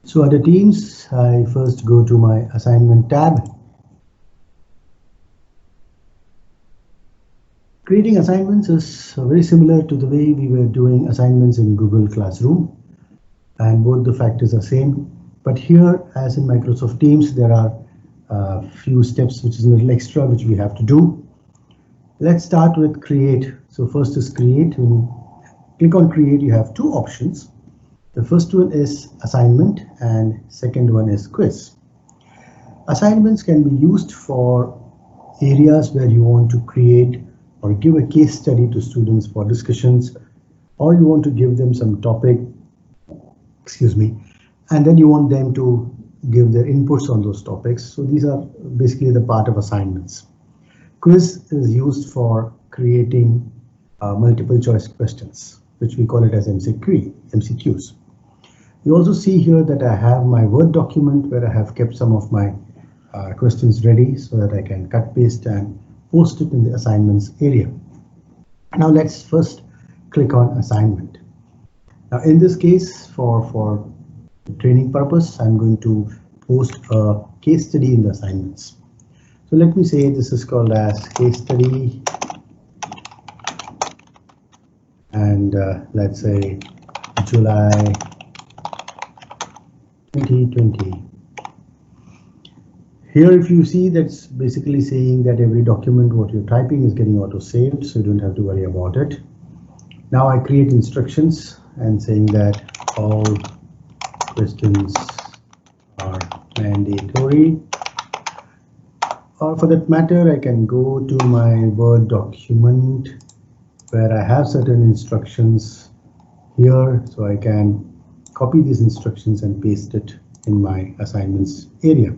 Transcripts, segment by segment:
So under Teams, I first go to my assignment tab. Creating assignments is very similar to the way we were doing assignments in Google Classroom, and both the factors are same. But here, as in Microsoft Teams, there are a few steps which is a little extra which we have to do. Let's start with create. So first is create. When you click on create, you have two options. The first one is assignment and second one is quiz. Assignments can be used for areas where you want to create or give a case study to students for discussions, or you want to give them some topic, and then you want them to give their inputs on those topics. So these are basically the part of assignments. Quiz is used for creating multiple choice questions, which we call it as MCQs. You also see here that I have my Word document where I have kept some of my questions ready so that I can cut, paste and post it in the assignments area. Now let's first click on assignment. Now in this case, for training purpose, I'm going to post a case study in the assignments. So let me say this is called as case study, and let's say July 2020. Here, if you see, that's basically saying that every document what you're typing is getting auto-saved, so you don't have to worry about it. Now I create instructions and saying that all questions are mandatory. Or for that matter, I can go to my Word document where I have certain instructions here, so I can copy these instructions and paste it in my assignments area.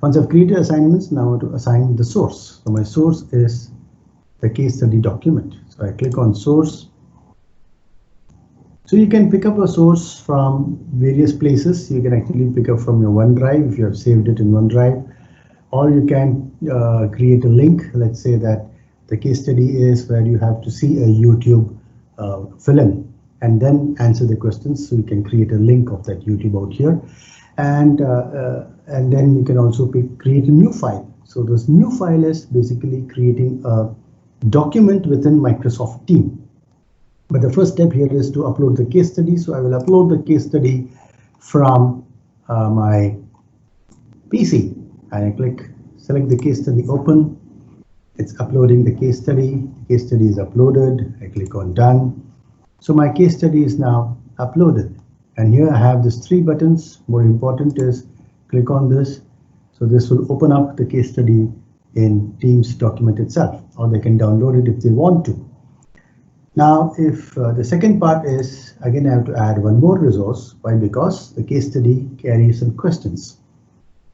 Once I've created assignments, now I want to assign the source. So my source is the case study document. So I click on source. So you can pick up a source from various places. You can actually pick up from your OneDrive if you have saved it in OneDrive, or you can create a link. Let's say that the case study is where you have to see a YouTube film and then answer the questions. So you can create a link of that YouTube out here, and then you can also create a new file. So this new file is basically creating a document within Microsoft Teams. But the first step here is to upload the case study. So I will upload the case study from my PC. I select the case study, open. It's uploading the case study. The case study is uploaded. I click on done. So my case study is now uploaded. And here I have these three buttons. More important is click on this. So this will open up the case study in Teams document itself, or they can download it if they want to. Now, if the second part is, again, I have to add one more resource. Why? Because the case study carries some questions.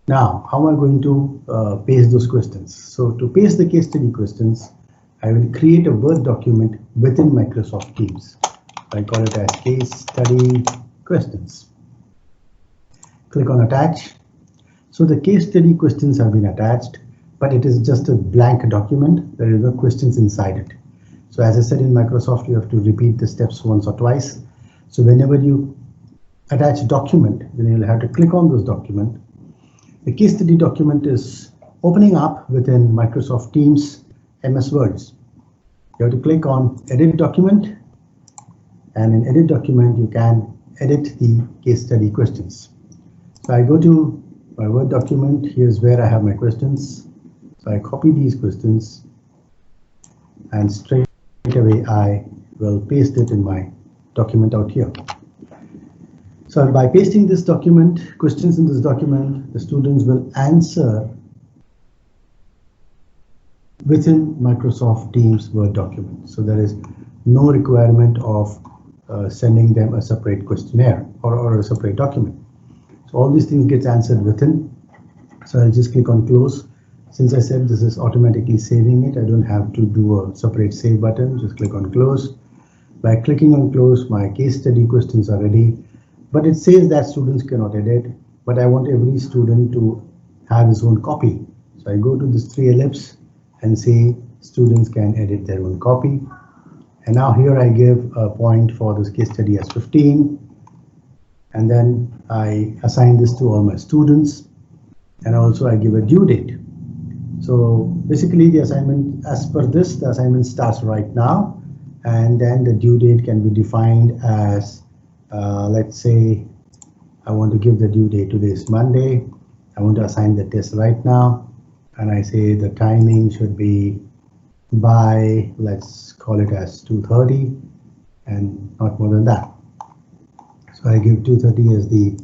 Now, how am I going to paste those questions? So to paste the case study questions, I will create a Word document within Microsoft Teams. I call it as case study questions. Click on attach. So the case study questions have been attached, but it is just a blank document. There is no questions inside it. So as I said, in Microsoft, you have to repeat the steps once or twice. So whenever you attach a document, then you'll have to click on this document. The case study document is opening up within Microsoft Teams MS Words. You have to click on edit document, and in edit document, you can edit the case study questions. So I go to my Word document. Here's where I have my questions. So I copy these questions and straight away I will paste it in my document out here. So by pasting this document, questions in this document, the students will answer within Microsoft Teams Word document. So there is no requirement of sending them a separate questionnaire or a separate document. So all these things get answered within. So I'll just click on close. Since I said this is automatically saving it, I don't have to do a separate save button. Just click on close. By clicking on close, my case study questions are ready, but it says that students cannot edit, but I want every student to have his own copy. So I go to this three ellipse and say students can edit their own copy. And now here I give a point for this case study as 15. and then I assign this to all my students, and also I give a due date. So basically the assignment, as per this, the assignment starts right now, and then the due date can be defined as, let's say, I want to give the due date, today is Monday, I want to assign the test right now, and I say the timing should be by, let's call it as 2:30, and not more than that. So I give 2:30 as the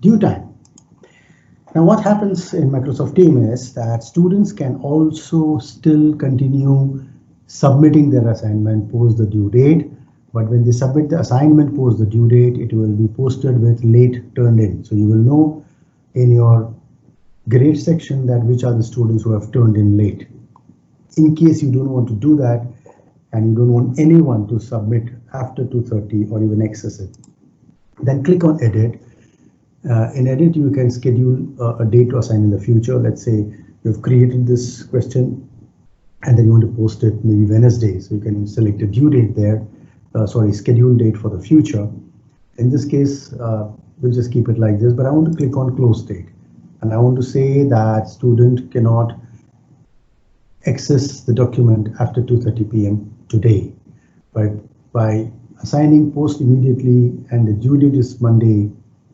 due time. Now what happens in Microsoft Teams is that students can also still continue submitting their assignment post the due date, but when they submit the assignment post the due date, it will be posted with late turned in. So you will know in your grade section that which are the students who have turned in late. In case you don't want to do that and you don't want anyone to submit after 2:30 or even access it, then click on edit. In edit, you can schedule a date to assign in the future. Let's say you've created this question and then you want to post it maybe Wednesday. So you can select a due date there, schedule date for the future. In this case, we'll just keep it like this, but I want to click on close date. And I want to say that student cannot access the document after 2:30 p.m. today. But by assigning post immediately and the due date is Monday,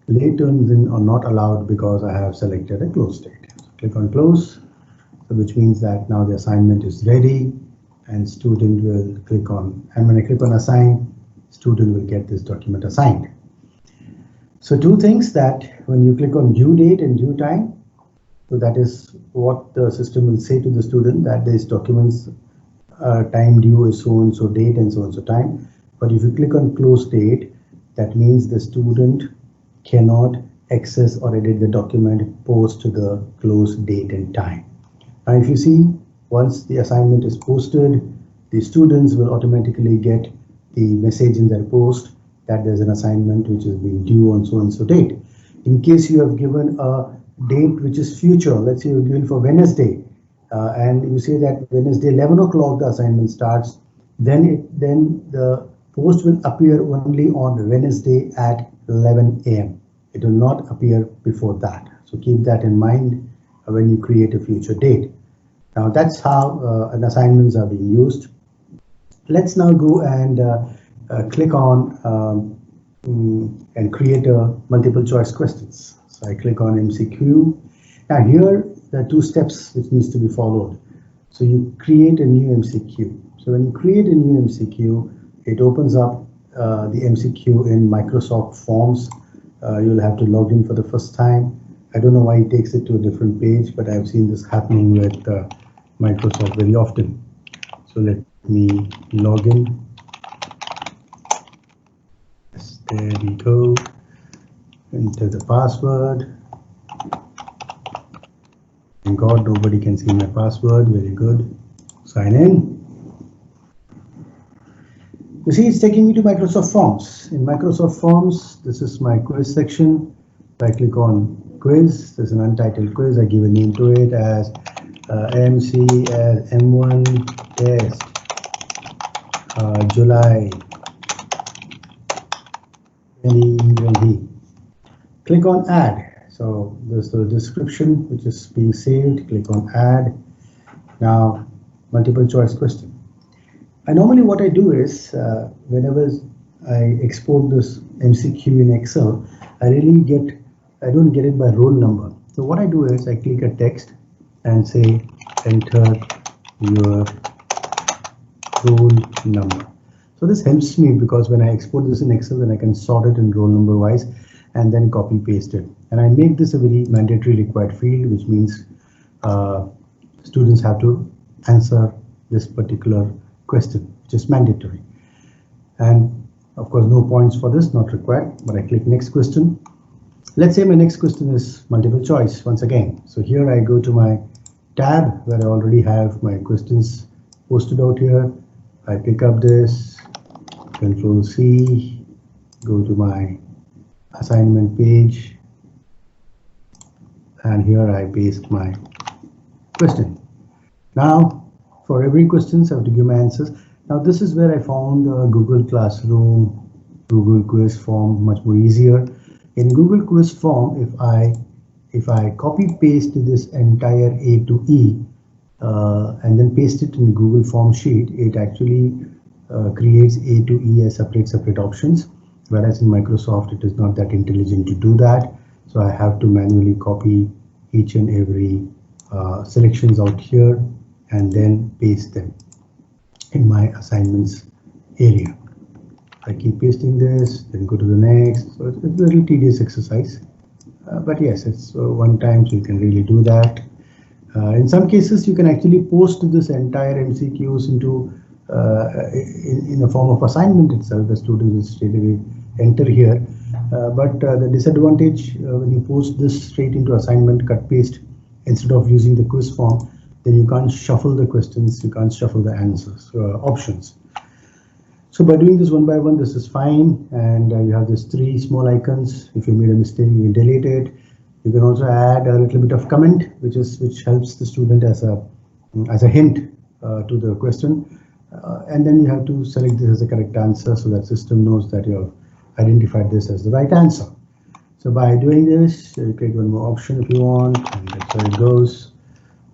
late turns in are not allowed because I have selected a close date. So click on close, so which means that now the assignment is ready and student will click on, and when I click on assign, student will get this document assigned. So two things, that when you click on due date and due time, so that is what the system will say to the student, that this document's time due is so and so date and so and so time. But if you click on close date, that means the student cannot access or edit the document post the close date and time. Now if you see, once the assignment is posted, the students will automatically get the message in their post that there's an assignment which is being due on so and so date. In case you have given a date which is future, let's say you're given for Wednesday, and you say that Wednesday 11 o'clock the assignment starts, then the post will appear only on Wednesday at 11 a.m. It will not appear before that. So keep that in mind when you create a future date. Now that's how assignments are being used. Let's now go and click on and create a multiple choice questions. So I click on MCQ. Now here there are two steps which needs to be followed. So you create a new MCQ. So when you create a new MCQ, it opens up the MCQ in Microsoft Forms. You'll have to log in for the first time. I don't know why it takes it to a different page, but I've seen this happening with Microsoft very often. So let me log in. Yes, there we go. Enter the password. Thank God nobody can see my password. Very good. Sign in. You see, it's taking me to Microsoft Forms. In Microsoft Forms, this is my quiz section. If I click on quiz, there's an untitled quiz. I give a name to it as M1 test July 2020. Click on add. So there's the description which is being saved. Click on add. Now, multiple choice question. And normally what I do is whenever I export this MCQ in Excel, I don't get it by roll number. So what I do is I click a text and say enter your roll number. So this helps me because when I export this in Excel, then I can sort it in roll number wise and then copy paste it. And I make this a very mandatory required field, which means students have to answer this particular question, which is mandatory. And of course, no points for this, not required, but I click next question. Let's say my next question is multiple choice once again. So here I go to my tab where I already have my questions posted out here. I pick up this, Control C, go to my assignment page, and here I paste my question. Now, for every question, I have to give my answers. Now, this is where I found Google Classroom, Google Quiz form much more easier. In Google Quiz form, if I copy paste this entire A to E and then paste it in Google Form sheet, it actually creates A to E as separate options, whereas in Microsoft it is not that intelligent to do that. So I have to manually copy each and every selections out here and then paste them in my assignments area. I keep pasting this, then go to the next. So it's a little tedious exercise, but yes, it's one time, so you can really do that. In some cases, you can actually post this entire MCQs into in a form of assignment itself. The student will straight away enter here. But the disadvantage when you post this straight into assignment, cut paste, instead of using the quiz form, then you can't shuffle the questions, you can't shuffle the answers, options. So by doing this one by one, this is fine, and you have these three small icons. If you made a mistake, you can delete it. You can also add a little bit of comment, which helps the student as a hint to the question, and then you have to select this as the correct answer, so that system knows that you have identified this as the right answer. So by doing this, you create one more option if you want, and that's how it goes.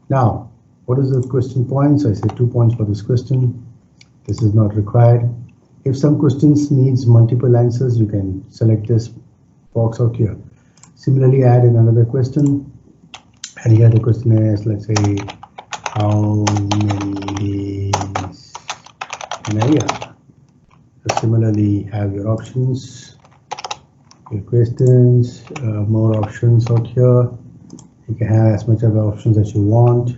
Now, what is the question points? I say 2 points for this question. This is not required. If some questions needs multiple answers, you can select this box out here. Similarly, add in another question, and here the question is, let's say, how many days in a year? So similarly, have your options, your questions, more options out here. You can have as much of the options as you want.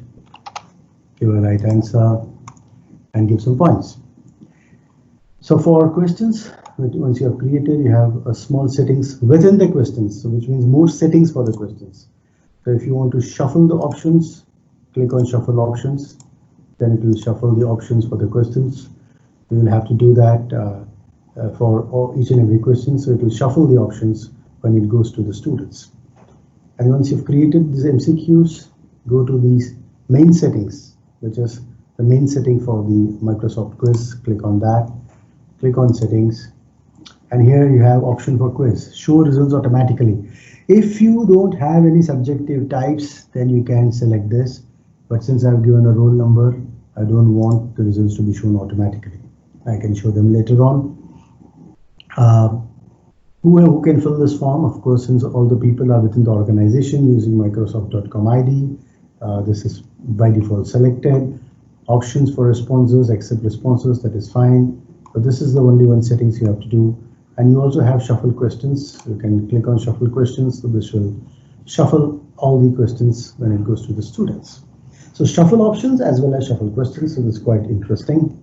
Give a right answer and give some points. So for questions, once you have created, you have a small settings within the questions, so which means more settings for the questions. So if you want to shuffle the options, click on shuffle options, then it will shuffle the options for the questions. You will have to do that for each and every question, so it will shuffle the options when it goes to the students. And once you've created these MCQs, go to these main settings, which is the main setting for the Microsoft Quiz. Click on that. Click on settings, and here you have option for quiz, show results automatically. If you don't have any subjective types, then you can select this, but since I've given a roll number, I don't want the results to be shown automatically. I can show them later on. Who can fill this form? Of course, since all the people are within the organization using Microsoft.com ID, this is by default selected. Options for responses, accept responses, that is fine. So this is the only one settings you have to do. And you also have shuffle questions. You can click on shuffle questions. So this will shuffle all the questions when it goes to the students. So shuffle options as well as shuffle questions. So this is quite interesting.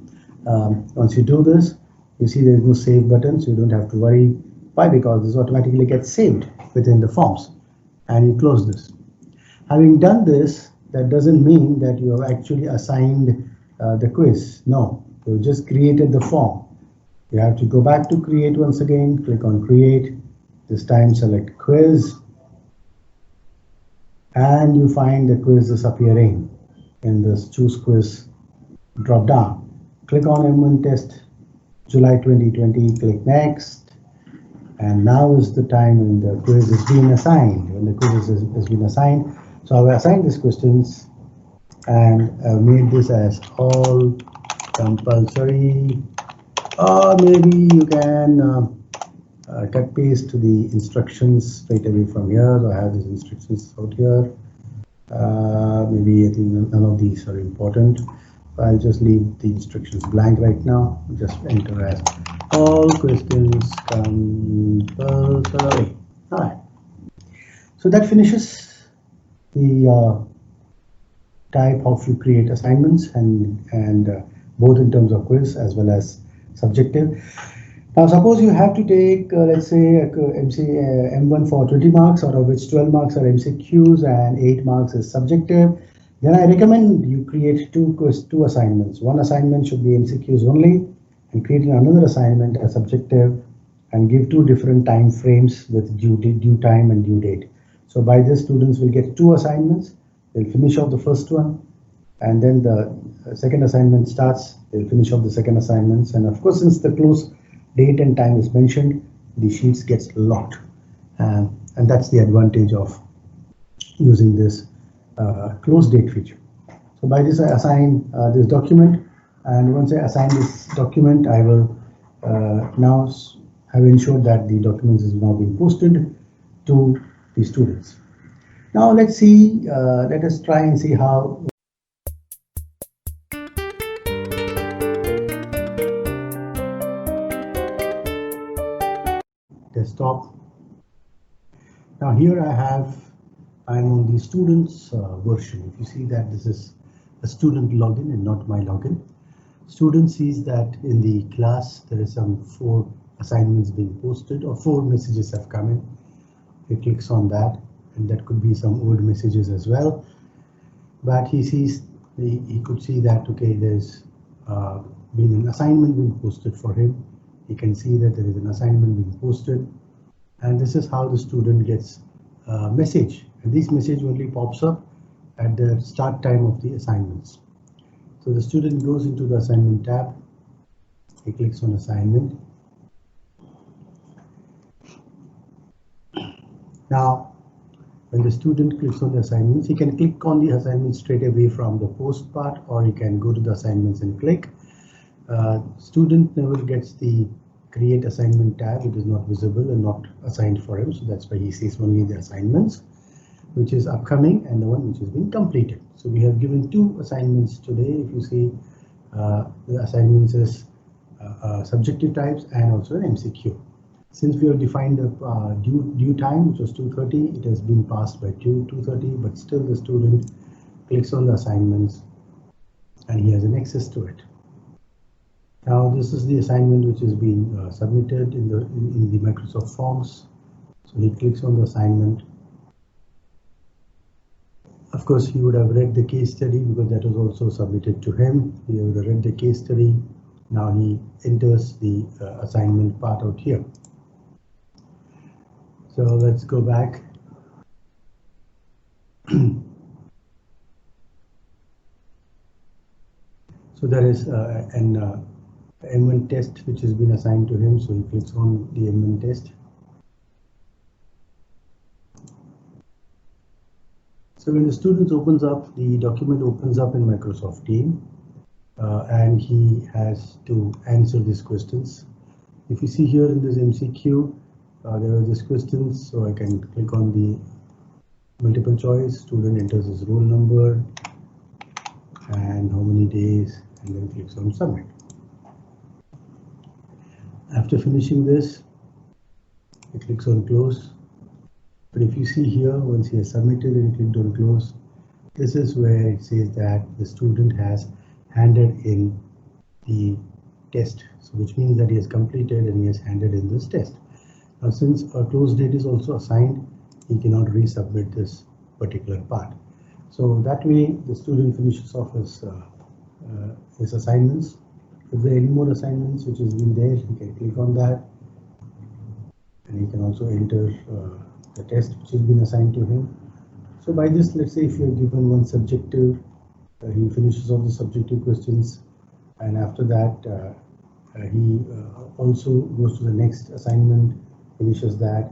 Once you do this, you see there is no save button, so you don't have to worry. Why? Because this automatically gets saved within the forms. And you close this. Having done this, that doesn't mean that you have actually assigned the quiz. No, you just created the form. You have to go back to create once again, click on create, this time select quiz, and you find the quiz is appearing in this choose quiz drop down. Click on M1 test July 2020, click next, and now is the time when the quiz is being assigned. When the quiz has been assigned, so I've assigned these questions and I've made this as all compulsory. Or maybe you can cut paste the instructions straight away from here. So I have these instructions out here. Maybe I think none of these are important. I'll just leave the instructions blank right now. Just enter as all questions compulsory. All right. So that finishes the type of you create assignments and both in terms of quiz as well as subjective. Now suppose you have to take let's say M1 for 20 marks, out of which 12 marks are MCQs and 8 marks is subjective. Then I recommend you create two assignments. One assignment should be MCQs only, and create another assignment as subjective, and give two different time frames with due time and due date. So by this, students will get two assignments. They'll finish off the first one, and then the second assignment starts. They'll finish off the second assignments, and of course, since the close date and time is mentioned, the sheets gets locked. And that's the advantage of using this close date feature. So by this I assign this document, and once I assign this document, I will now have ensured that the documents is now being posted to the students. Now let's see, let us try and see how desktop. Now here I'm on the students version. If you see that this is a student login and not my login. Student sees that in the class there is some 4 assignments being posted, or 4 messages have come in. He clicks on that, and that could be some old messages as well. But he could see that, okay, there's been an assignment being posted for him. He can see that there is an assignment being posted, and this is how the student gets a message. And this message only pops up at the start time of the assignments. So the student goes into the assignment tab. He clicks on assignment. Now, when the student clicks on the assignments, he can click on the assignment straight away from the post part, or he can go to the assignments and click. Student never gets the create assignment tab. It is not visible and not assigned for him. So that's why he sees only the assignments, which is upcoming, and the one which has been completed. So we have given 2 assignments today. If you see, the assignments is subjective types and also an MCQ. Since we have defined the due time, which was 2:30, it has been passed by 2:30, but still the student clicks on the assignments and he has an access to it. Now this is the assignment which is being submitted in the Microsoft Forms. So he clicks on the assignment. Of course, he would have read the case study because that was also submitted to him. He would have read the case study. Now he enters the assignment part out here. So let's go back. So there is an M1 test which has been assigned to him. So he clicks on the M1 test. So when the student opens up, the document opens up in Microsoft Teams, and he has to answer these questions. If you see here in this MCQ, there are these questions, so I can click on the multiple choice. Student enters his roll number and how many days, and then clicks on submit. After finishing this, he clicks on close. But if you see here, once he has submitted and clicked on close, this is where it says that the student has handed in the test. So which means that he has completed and he has handed in this test. Now since a close date is also assigned, he cannot resubmit this particular part. So that way the student finishes off his assignments. If there are any more assignments which has been there, he can click on that, and he can also enter the test which has been assigned to him. So by this, let's say if you are given one subjective, he finishes off the subjective questions, and after that he also goes to the next assignment, finishes that,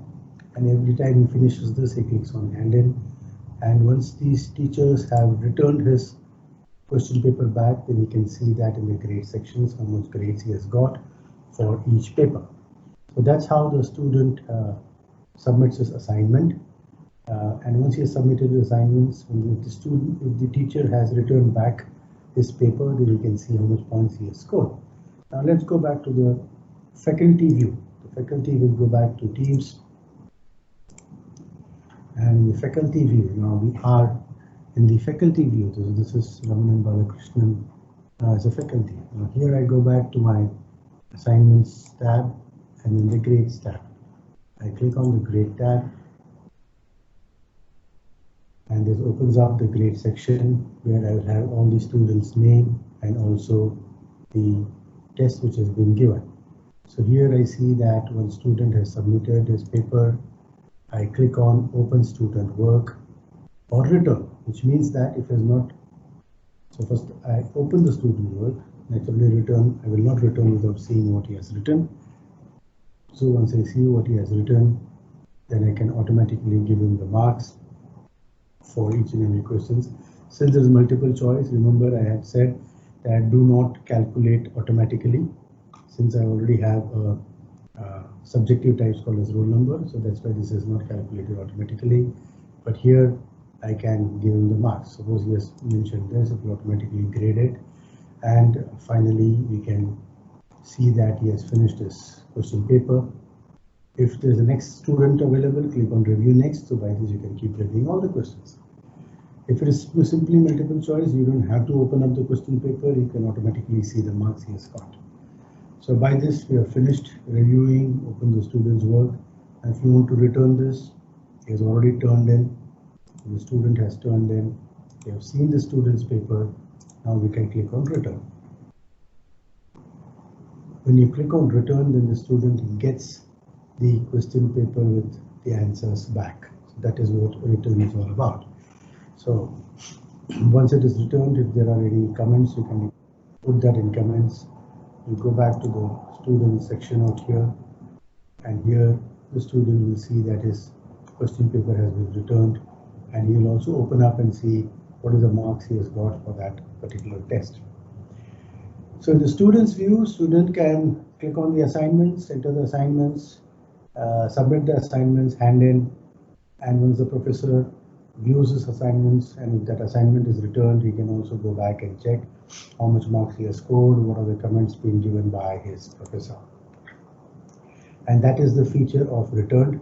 and every time he finishes this, he clicks on hand in. And once these teachers have returned his question paper back, then you can see that in the grade sections how much grades he has got for each paper. So that's how the student submits his assignment. And once he has submitted the assignments, if the teacher has returned back his paper, then you can see how much points he has scored. Now let's go back to the faculty view. The faculty will go back to Teams. And in the faculty view, now we are in the faculty view. So this is Ramanan Balakrishnan as a faculty. Now here I go back to my assignments tab, and in the grades tab, I click on the grade tab, and this opens up the grade section where I will have all the students' name and also the test which has been given. So here I see that one student has submitted his paper. I click on open student work or return, which means that if it is not, so first I open the student work, naturally return, I will not return without seeing what he has written. So once I see what he has written, then I can automatically give him the marks for each and every questions. Since there is multiple choice, remember I had said that do not calculate automatically, since I already have a subjective types called as roll number, so that's why this is not calculated automatically. But here I can give him the marks. Suppose he has mentioned this, it will automatically grade it, and finally we can see that he has finished his question paper. If there's a next student available, click on review next. So by this you can keep reviewing all the questions. If it is simply multiple choice, you don't have to open up the question paper. You can automatically see the marks he has got. So by this we have finished reviewing, open the student's work. And if you want to return this, he has already turned in. The student has turned in. We have seen the student's paper. Now we can click on return. When you click on return, then the student gets the question paper with the answers back. So that is what return is all about. So once it is returned, if there are any comments, you can put that in comments. You go back to the student section out here, and here the student will see that his question paper has been returned, and he will also open up and see what is the marks he has got for that particular test. So in the student's view, student can click on the assignments, enter the assignments, submit the assignments, hand in, and once the professor views his assignments and if that assignment is returned, he can also go back and check how much marks he has scored, what are the comments being given by his professor. And that is the feature of returned.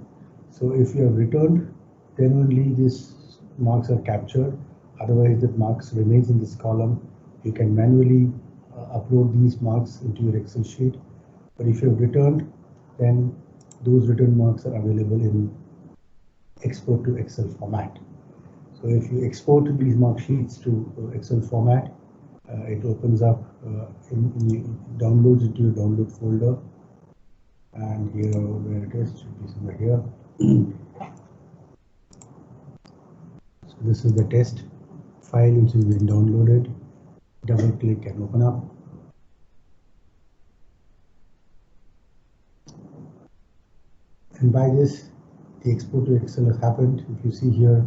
So if you have returned, then only these marks are captured. Otherwise, the marks remains in this column. You can manually upload these marks into your Excel sheet. But if you have returned, then those returned marks are available in export to Excel format. So if you export these mark sheets to Excel format, it opens up, downloads into your download folder, and here where it is, should be somewhere here. So this is the test file which has been downloaded. Double click and open up. And by this, the export to Excel has happened. If you see here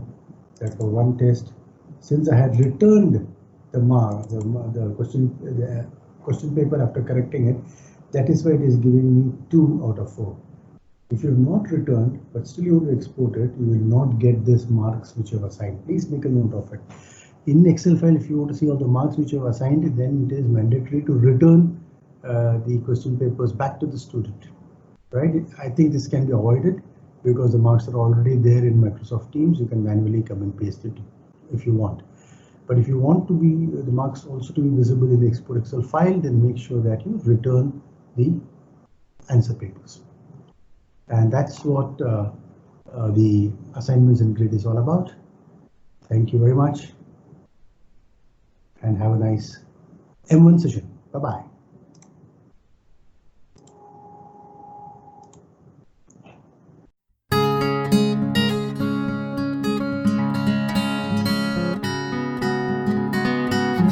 that for one test, since I had returned the mark, the question paper after correcting it, that is why it is giving me 2 out of 4. If you have not returned, but still you want to export it, you will not get these marks which you have assigned. Please make a note of it. In Excel file, if you want to see all the marks which you have assigned, then it is mandatory to return the question papers back to the student. Right? I think this can be avoided because the marks are already there in Microsoft Teams. You can manually come and paste it if you want. But if you want to be the marks also to be visible in the export Excel file, then make sure that you return the answer papers. And that's what the assignments and grid is all about. Thank you very much and have a nice M1 session. Bye-bye.